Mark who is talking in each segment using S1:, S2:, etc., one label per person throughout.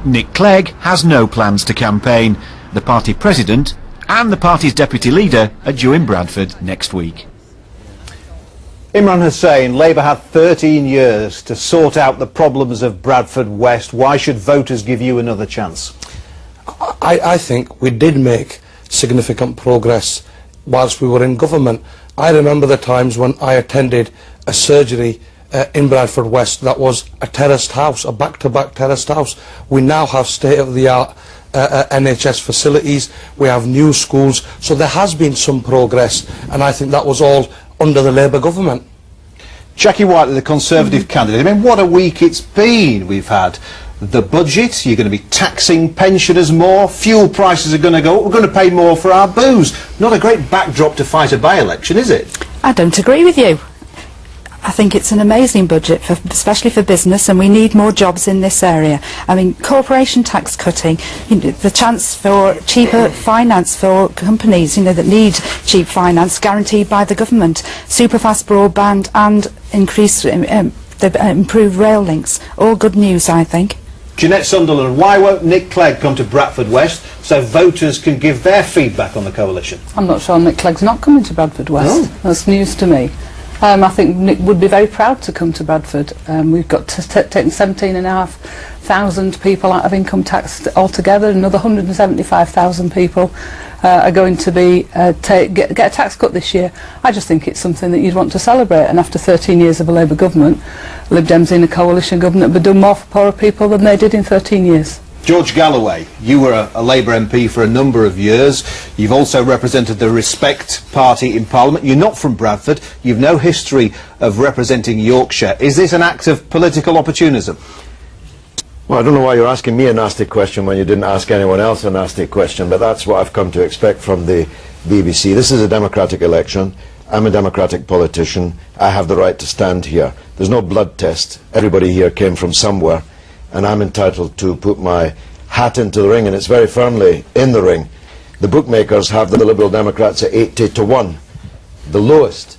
S1: Nick Clegg has no plans to campaign. The party president and the party's deputy leader are due in Bradford next week.
S2: Imran Hussain, Labour had 13 years to sort out the problems of Bradford West. Why should voters give you another chance?
S3: I think we did make significant progress whilst we were in government. I remember the times when I attended a surgery in Bradford West that was a terraced house, a back-to-back terraced house. We now have state-of-the-art NHS facilities, we have new schools, so there has been some progress, and I think that was all under the Labour government.
S2: Jackie Whiteley, the Conservative candidate, I mean, what a week it's been. We've had the budget, you're going to be taxing pensioners more, fuel prices are going to go up, we're going to pay more for our booze. Not a great backdrop to fight a by-election, is it?
S4: I don't agree with you. I think it's an amazing budget, especially for business, and we need more jobs in this area. I mean, corporation tax cutting, the chance for cheaper finance for companies, that need cheap finance, guaranteed by the government, superfast broadband and improved rail links. All good news, I think.
S2: Jeanette Sunderland, why won't Nick Clegg come to Bradford West so voters can give their feedback on the coalition?
S5: I'm not sure Nick Clegg's not coming to Bradford West.
S2: Oh.
S5: That's news to me. I think Nick would be very proud to come to Bradford. We've got taken 17,500 people out of income tax altogether. Another 175,000 people are going to be get a tax cut this year. I just think it's something that you'd want to celebrate. And after 13 years of a Labour government, Lib Dems in a coalition government have done more for poorer people than they did in 13 years.
S2: George Galloway, you were a Labour MP for a number of years. You've also represented the Respect Party in Parliament. You're not from Bradford. You've no history of representing Yorkshire. Is this an act of political opportunism?
S6: Well, I don't know why you're asking me a nasty question when you didn't ask anyone else a nasty question, but that's what I've come to expect from the BBC. This is a democratic election. I'm a democratic politician. I have the right to stand here. There's no blood test. Everybody here came from somewhere, and I'm entitled to put my hat into the ring, and it's very firmly in the ring. The bookmakers have the Liberal Democrats at 80-1, the lowest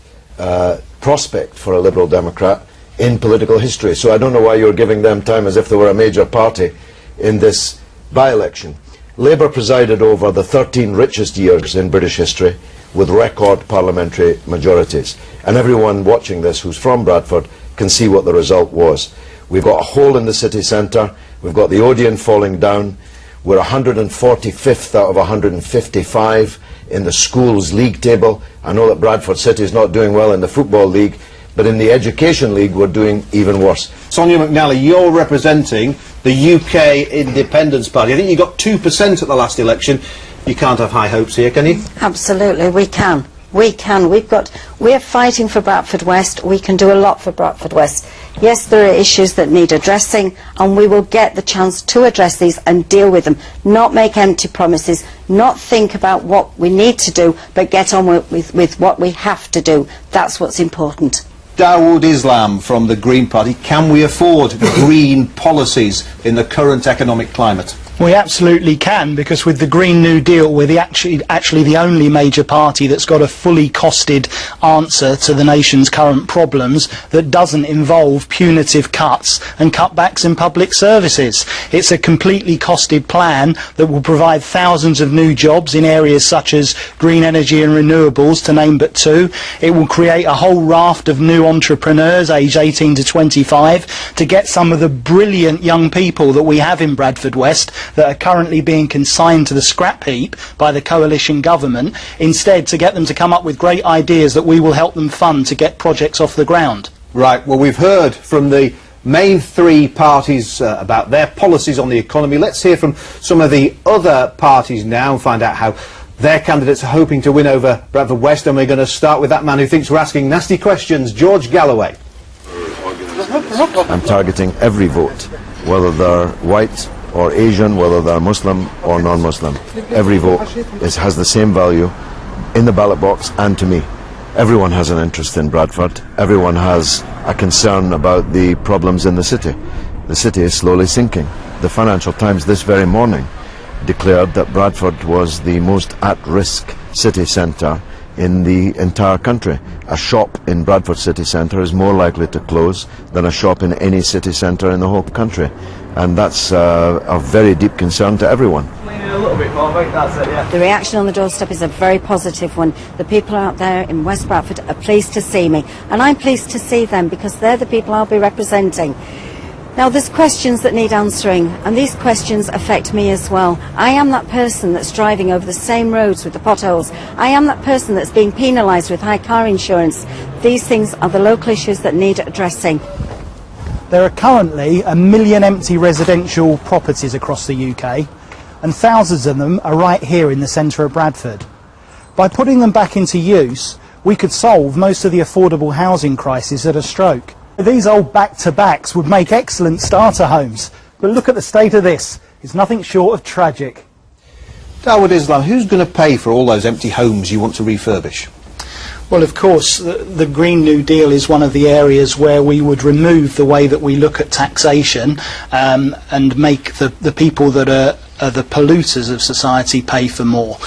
S6: prospect for a Liberal Democrat in political history. So I don't know why you're giving them time as if they were a major party in this by-election. Labour presided over the 13 richest years in British history with record parliamentary majorities, and everyone watching this who's from Bradford can see what the result was. We've got a hole in the city centre, we've got the Odeon falling down, we're 145th out of 155 in the schools league table. I know that Bradford City is not doing well in the football league, but in the education league we're doing even worse.
S2: Sonia McNally, you're representing the UK Independence Party. I think you got 2% at the last election. You can't have high hopes here, can you?
S7: Absolutely, we can. We can. We're fighting for Bradford West. We can do a lot for Bradford West. Yes, there are issues that need addressing, and we will get the chance to address these and deal with them. Not make empty promises, not think about what we need to do, but get on with what we have to do. That's what's important.
S2: Dawood Islam from the Green Party. Can we afford green policies in the current economic climate?
S8: We absolutely can, because with the Green New Deal we're actually the only major party that's got a fully costed answer to the nation's current problems that doesn't involve punitive cuts and cutbacks in public services. It's a completely costed plan that will provide thousands of new jobs in areas such as green energy and renewables, to name but two. It will create a whole raft of new entrepreneurs aged 18 to 25 to get some of the brilliant young people that we have in Bradford West that are currently being consigned to the scrap heap by the coalition government, instead to get them to come up with great ideas that we will help them fund to get projects off the ground.
S2: Right, well, we've heard from the main three parties about their policies on the economy. Let's hear from some of the other parties now and find out how their candidates are hoping to win over Bradford West, and we're going to start with that man who thinks we're asking nasty questions, George Galloway.
S6: I'm targeting every vote, whether they're white or Asian, whether they're Muslim or non-Muslim. Every vote has the same value in the ballot box and to me. Everyone has an interest in Bradford. Everyone has a concern about the problems in the city. The city is slowly sinking. The Financial Times this very morning declared that Bradford was the most at-risk city centre in the entire country. A shop in Bradford city centre is more likely to close than a shop in any city centre in the whole country. And that's of very deep concern to everyone.
S2: A little bit more, mate. That's it, yeah.
S7: The reaction on the doorstep is a very positive one. The people out there in West Bradford are pleased to see me, and I'm pleased to see them because they're the people I'll be representing. Now, there's questions that need answering, and these questions affect me as well. I am that person that's driving over the same roads with the potholes. I am that person that's being penalised with high car insurance. These things are the local issues that need addressing.
S8: There are currently 1 million empty residential properties across the UK, and thousands of them are right here in the centre of Bradford. By putting them back into use, we could solve most of the affordable housing crisis at a stroke. These old back-to-backs would make excellent starter homes, but look at the state of this. It's nothing short of tragic.
S2: Dawood Islam, who's going to pay for all those empty homes you want to refurbish?
S8: Well, of course, the Green New Deal is one of the areas where we would remove the way that we look at taxation and make the people that are the polluters of society pay for more.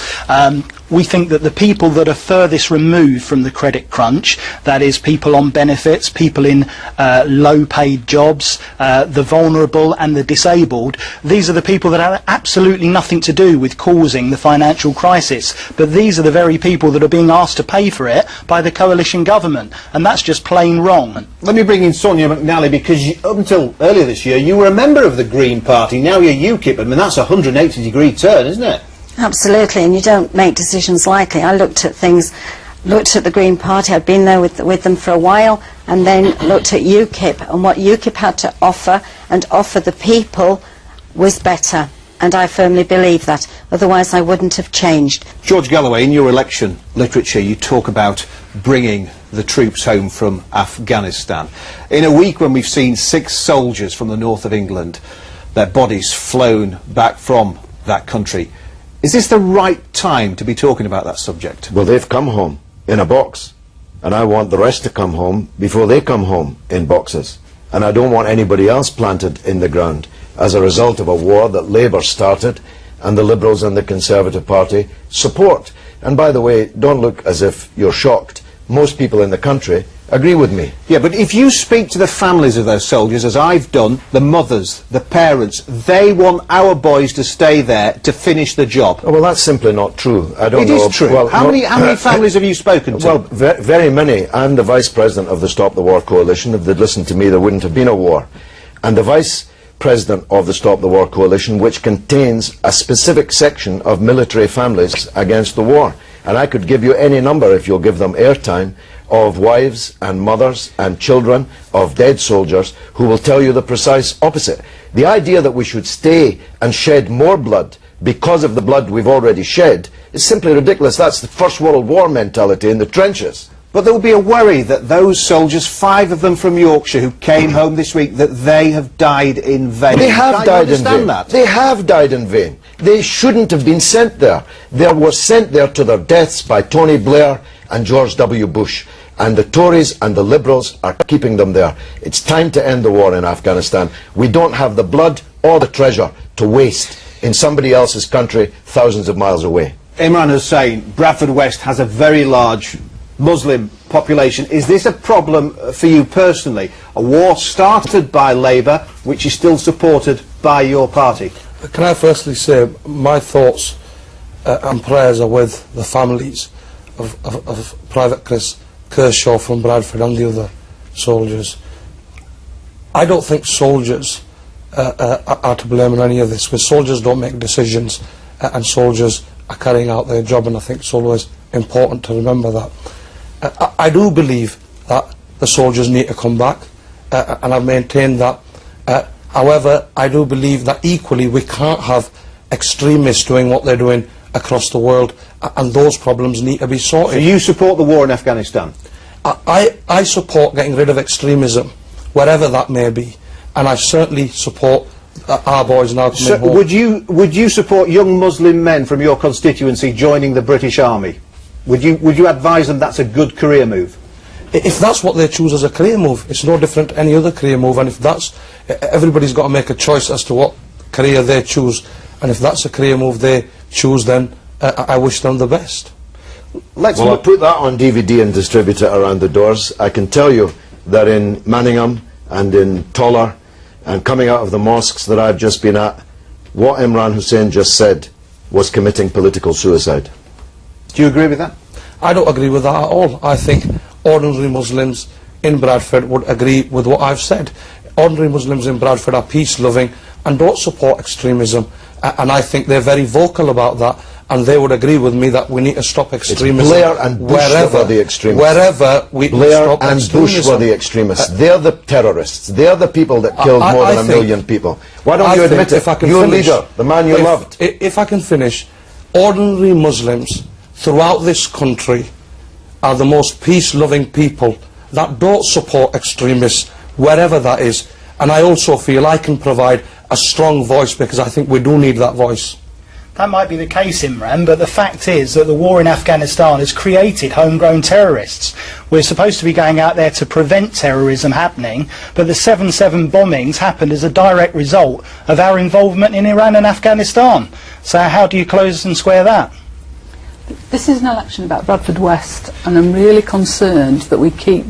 S8: We think that the people that are furthest removed from the credit crunch, that is people on benefits, people in low-paid jobs, the vulnerable and the disabled, these are the people that have absolutely nothing to do with causing the financial crisis. But these are the very people that are being asked to pay for it by the coalition government, and that's just plain wrong.
S2: Let me bring in Sonia McNally, because up until earlier this year you were a member of the Green Party. Now you're UKIP. I mean, that's a 180-degree turn, isn't it?
S7: Absolutely, and you don't make decisions lightly. I looked at things, looked at the Green Party, I'd been there with them for a while, and then looked at UKIP, and what UKIP had to offer and offer the people was better, and I firmly believe that, otherwise I wouldn't have changed.
S2: George Galloway, in your election literature you talk about bringing the troops home from Afghanistan. In a week when we've seen 6 soldiers from the north of England, their bodies flown back from that country, is this the right time to be talking about that subject?
S6: Well, they've come home in a box, and I want the rest to come home before they come home in boxes. And I don't want anybody else planted in the ground as a result of a war that Labour started and the Liberals and the Conservative Party support. And by the way, don't look as if you're shocked. Most people in the country agree with me.
S2: Yeah, but if you speak to the families of those soldiers, as I've done, the mothers, the parents, they want our boys to stay there to finish the job.
S6: Oh, well, that's simply not true. I don't know.
S2: It is true.
S6: Well,
S2: how many families have you spoken to?
S6: Well, very many. I'm the Vice President of the Stop the War Coalition. If they'd listened to me, there wouldn't have been a war. And the Vice President of the Stop the War Coalition, which contains a specific section of military families against the war. And I could give you any number, if you'll give them airtime, of wives and mothers and children of dead soldiers who will tell you the precise opposite. The idea that we should stay and shed more blood because of the blood we've already shed is simply ridiculous. That's the First World War mentality in the trenches.
S2: But there will be a worry that those soldiers, 5 of them from Yorkshire who came home this week, that they have died in vain.
S6: They have died in vain.
S2: That?
S6: They have died in vain. They shouldn't have been sent there. They were sent there to their deaths by Tony Blair and George W. Bush. And the Tories and the Liberals are keeping them there. It's time to end the war in Afghanistan. We don't have the blood or the treasure to waste in somebody else's country thousands of miles away.
S2: Imran Hussain, Bradford West has a very large Muslim population. Is this a problem for you personally? A war started by Labour, which is still supported by your party.
S3: Can I firstly say my thoughts and prayers are with the families of Private Chris Kershaw from Bradford and the other soldiers. I don't think soldiers are to blame in any of this, because soldiers don't make decisions and soldiers are carrying out their job, and I think it's always important to remember that. I do believe that the soldiers need to come back, and I've maintained that. However, I do believe that equally we can't have extremists doing what they're doing across the world, and those problems need to be sorted.
S2: So you support the war in Afghanistan?
S3: I support getting rid of extremism, wherever that may be, and I certainly support our boys now coming home.
S2: Would you support young Muslim men from your constituency joining the British Army? Would you advise them that's a good career move?
S3: If that's what they choose as a career move, it's no different to any other career move, and if that's, everybody's got to make a choice as to what career they choose, and if that's a career move they choose, then I wish them the best.
S6: Well, I'll put that on DVD and distribute it around the doors. I can tell you that in Manningham and in Toller And coming out of the mosques that I've just been at, what Imran Hussain just said was committing political suicide.
S2: Do you agree with that?
S3: I don't agree with that at all. I think ordinary Muslims in Bradford would agree with what I've said. Ordinary Muslims in Bradford are peace-loving and don't support extremism. And I think they're very vocal about that. And they would agree with me that we need to stop extremism.
S6: It's Blair and Bush were the extremists.
S3: Wherever we
S6: Blair
S3: stop
S6: and
S3: extremism.
S6: Bush were the extremists. They're the terrorists. They're the people that killed more than a million people. Why don't you admit it? Your leader, the man you loved.
S3: If I can finish, ordinary Muslims throughout this country are the most peace-loving people that don't support extremists, wherever that is. And I also feel I can provide a strong voice, because I think we do need that voice.
S8: That might be the case, Imran, but the fact is that the war in Afghanistan has created homegrown terrorists. We're supposed to be going out there to prevent terrorism happening, but the 7/7 bombings happened as a direct result of our involvement in Iran and Afghanistan. So how do you close and square that?
S5: This is an election about Bradford West, and I'm really concerned that we keep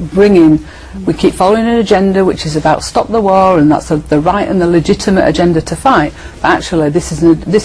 S5: following an agenda which is about stop the war, and that's the right and the legitimate agenda to fight. But actually, this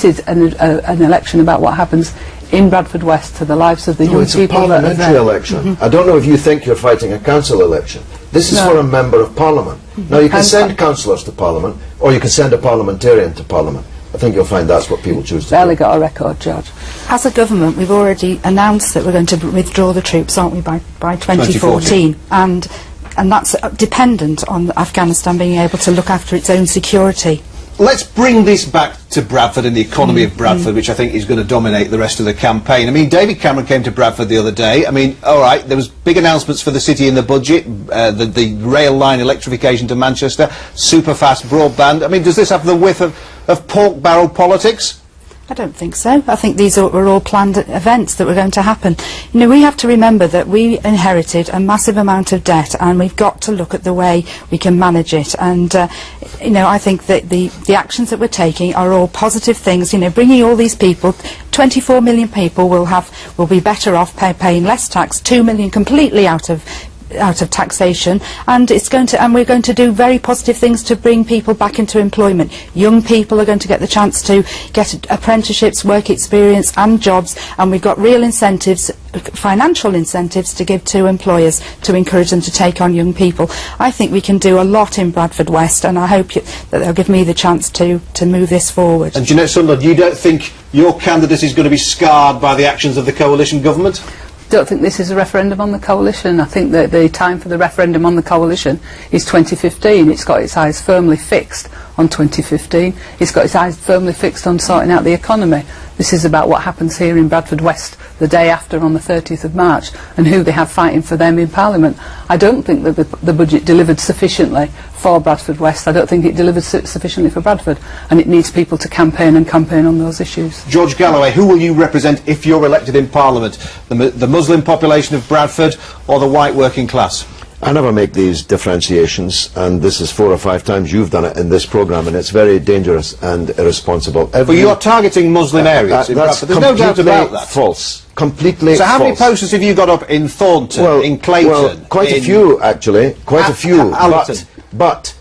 S5: is an election about what happens in Bradford West to the lives of the young
S6: It's a
S5: people that are
S6: parliamentary
S5: there.
S6: election. I don't know if you think you're fighting a council election. This is for a member of parliament. Now, you can send councillors to parliament, or you can send a parliamentarian to parliament. I think you'll find that's what people choose to do.
S5: Barely got a record, George.
S4: As a government, we've already announced that we're going to withdraw the troops, aren't we, by 2014? And that's dependent on Afghanistan being able to look after its own security.
S2: Let's bring this back to Bradford and the economy of Bradford, which I think is going to dominate the rest of the campaign. I mean, David Cameron came to Bradford the other day. I mean, all right, there was big announcements for the city in the budget, the rail line electrification to Manchester, super fast broadband. I mean, does this have the whiff of pork barrel politics?
S4: I don't think so. I think these were all planned events that were going to happen. You know, we have to remember that we inherited a massive amount of debt, and we've got to look at the way we can manage it. And you know, I think that the actions that we're taking are all positive things. You know, bringing all these people, 24 million people will be better off paying less tax, 2 million completely out of taxation, and we're going to do very positive things to bring people back into employment. Young people are going to get the chance to get apprenticeships, work experience and jobs, and we've got real incentives, financial incentives to give to employers to encourage them to take on young people. I think we can do a lot in Bradford West, and I hope that they'll give me the chance to move this forward.
S2: And Jeanette Sunderland, you don't think your candidate is going to be scarred by the actions of the coalition government?
S5: I don't think this is a referendum on the coalition. I think that the time for the referendum on the coalition is 2015. It's got its eyes firmly fixed on 2015. It's got its eyes firmly fixed on sorting out the economy. This is about what happens here in Bradford West the day after, on the 30th of March, and who they have fighting for them in Parliament. I don't think that the budget delivered sufficiently for Bradford West. I don't think it delivered sufficiently for Bradford, and it needs people to campaign on those issues.
S2: George Galloway, who will you represent if you're elected in Parliament? The Muslim population of Bradford or the white working class?
S6: I never make these differentiations, and this is 4 or 5 times you've done it in this programme, and it's very dangerous and irresponsible.
S2: But you're targeting Muslim areas in Bradford. There's no doubt about that.
S6: False. Completely
S2: So how
S6: false.
S2: many posters have you got up in Thornton, in Clayton?
S6: Well, quite a few, actually. Quite a few. But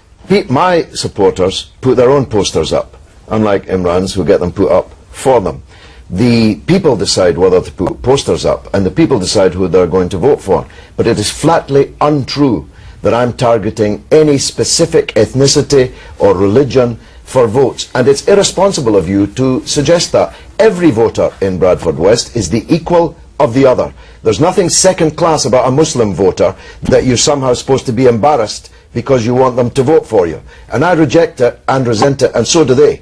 S6: my supporters put their own posters up, unlike Imran's, who get them put up for them. The people decide whether to put posters up, and the people decide who they're going to vote for. But it is flatly untrue that I'm targeting any specific ethnicity or religion for votes. And it's irresponsible of you to suggest that. Every voter in Bradford West is the equal of the other. There's nothing second class about a Muslim voter that you're somehow supposed to be embarrassed because you want them to vote for you. And I reject it and resent it, and so do they.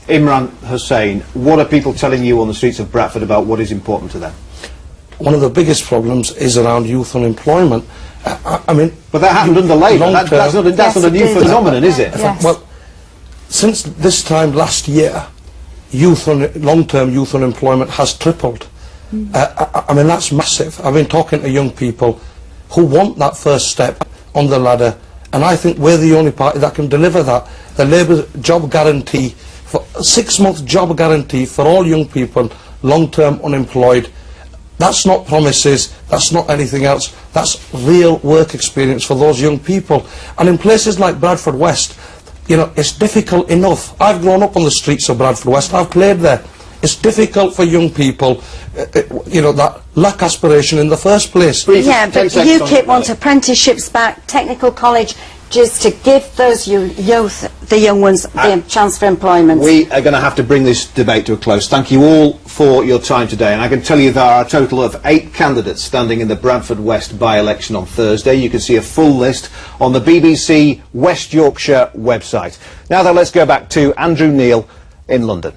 S2: Imran Hussain, what are people telling you on the streets of Bradford about what is important to them?
S3: One of the biggest problems is around youth unemployment. I mean,
S2: but that happened under Labour. That's not a new phenomenon, is it?
S4: Yes.
S3: Well, since this time last year, long-term youth unemployment has tripled. I mean, that's massive. I've been talking to young people who want that first step on the ladder, and I think we're the only party that can deliver that. The Labour job guarantee, for 6-month job guarantee for all young people, long-term unemployed. That's not promises, that's not anything else, that's real work experience for those young people. And in places like Bradford West, you know, it's difficult enough. I've grown up on the streets of Bradford West. I've played there. It's difficult for young people, you know, that lack aspiration in the first place.
S7: Yeah, but UKIP want apprenticeships back, technical college, just to give those the young ones, the chance for employment.
S2: We are going to have to bring this debate to a close. Thank you all for your time today, and I can tell you there are a total of 8 candidates standing in the Bradford West by-election on Thursday. You can see a full list on the BBC West Yorkshire website. Now then, let's go back to Andrew Neil in London.